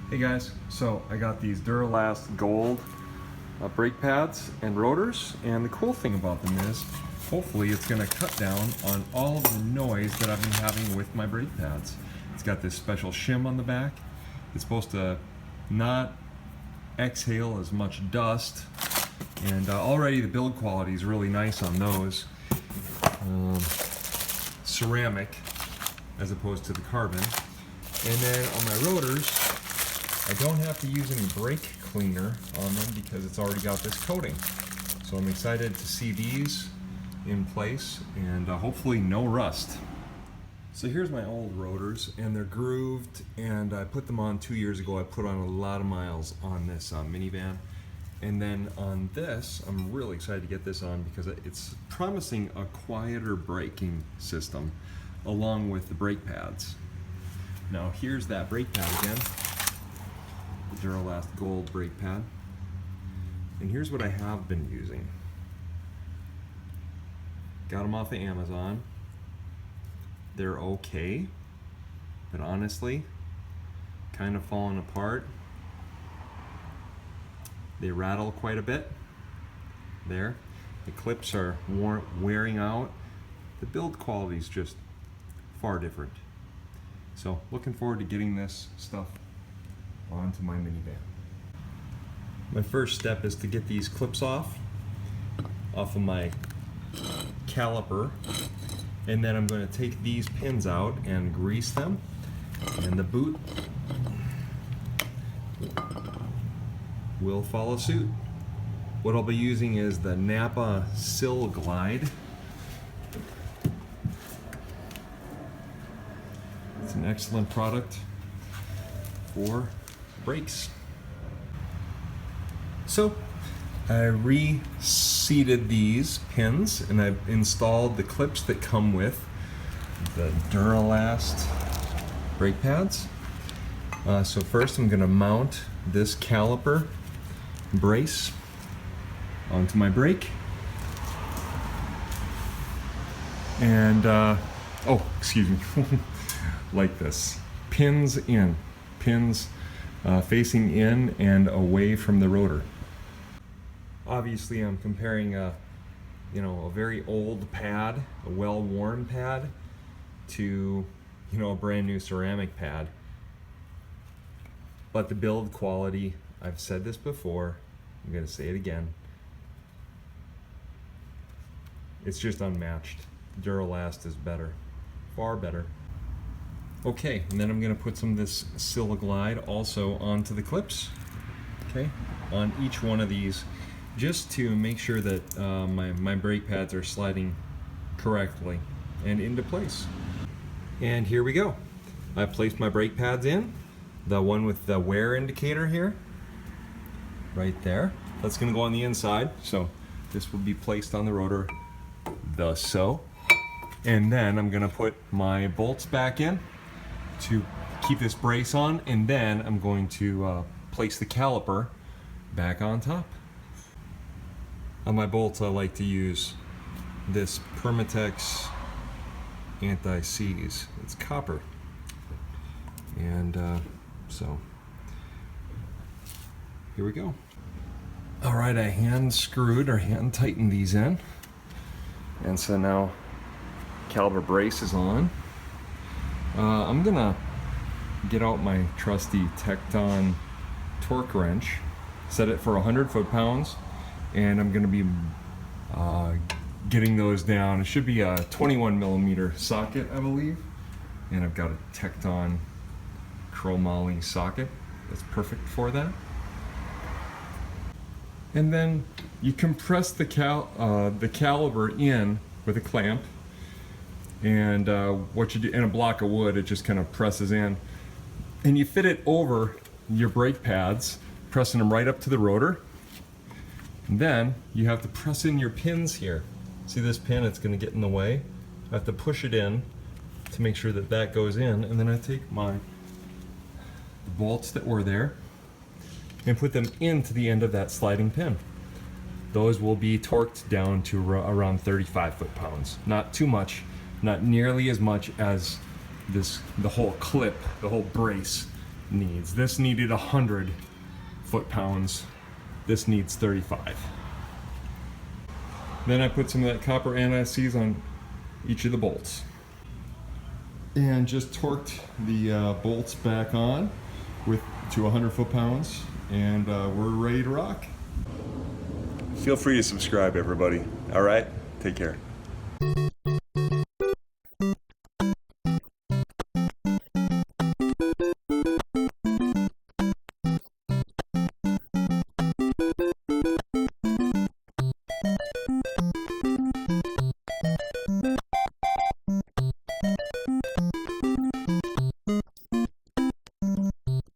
Hey guys, so I got these Duralast gold brake pads and rotors, and the cool thing about them is hopefully it's going to cut down on all of the noise that I've been having with my brake pads. It's got this special shim on the back. It's supposed to not exhale as much dust, and already the build quality is really nice on those. Ceramic as opposed to the carbon. And then on my rotors, I don't have to use any brake cleaner on them because it's already got this coating. So I'm excited to see these in place and hopefully no rust. So here's my old rotors, and they're grooved, and I put them on 2 years ago. I put on a lot of miles on this minivan. And then on this, I'm really excited to get this on because it's promising a quieter braking system along with the brake pads. Now here's that brake pad again. The Duralast gold brake pad. And here's what I have been using. Got them off of Amazon. They're okay, but honestly, kind of falling apart. They rattle quite a bit. There. The clips are wearing out. The build quality is just far different. So looking forward to getting this stuff onto my minivan. My first step is to get these clips off of my caliper, and then I'm going to take these pins out and grease them, and the boot will follow suit. What I'll be using is the Napa Sill Glide. It's an excellent product for brakes. So I reseated these pins, and I've installed the clips that come with the Duralast brake pads. So first I'm going to mount this caliper brace onto my brake, and excuse me, like this, pins in, pins facing in and away from the rotor. Obviously I'm comparing a very old pad, a well-worn pad, to a brand new ceramic pad. But the build quality, I've said this before, I'm going to say it again, it's just unmatched. Duralast is better, far better. Okay, and then I'm going to put some of this Sill Glide also onto the clips, okay, on each one of these, just to make sure that my brake pads are sliding correctly and into place. And here we go. I placed my brake pads in. The one with the wear indicator here, right there. That's going to go on the inside, so this will be placed on the rotor, thus so. And then I'm going to put my bolts back in to keep this brace on, and then I'm going to place the caliper back on top. On my bolts, I like to use this Permatex Anti-Seize. It's copper, and so here we go. All right, I hand screwed or hand tightened these in, and so now caliper brace is on. I'm gonna get out my trusty Tecton torque wrench, set it for 100 foot-pounds, and I'm gonna be getting those down. It should be a 21mm socket, I believe, and I've got a Tecton chromoly socket that's perfect for that. And then you compress the caliper in with a clamp, and what you do in a block of wood, it just kind of presses in, and you fit it over your brake pads, pressing them right up to the rotor. And then you have to press in your pins here. See this pin? It's going to get in the way. I have to push it in to make sure that that goes in, and then I take my bolts that were there and put them into the end of that sliding pin. Those will be torqued down to around 35 foot-pounds. Not too much, not nearly as much as the whole clip, the whole brace needs. This needed 100 foot-pounds. This needs 35. Then I put some of that copper anti-seize on each of the bolts. And just torqued the bolts back on to 100 foot-pounds, and we're ready to rock. Feel free to subscribe, everybody. All right? Take care.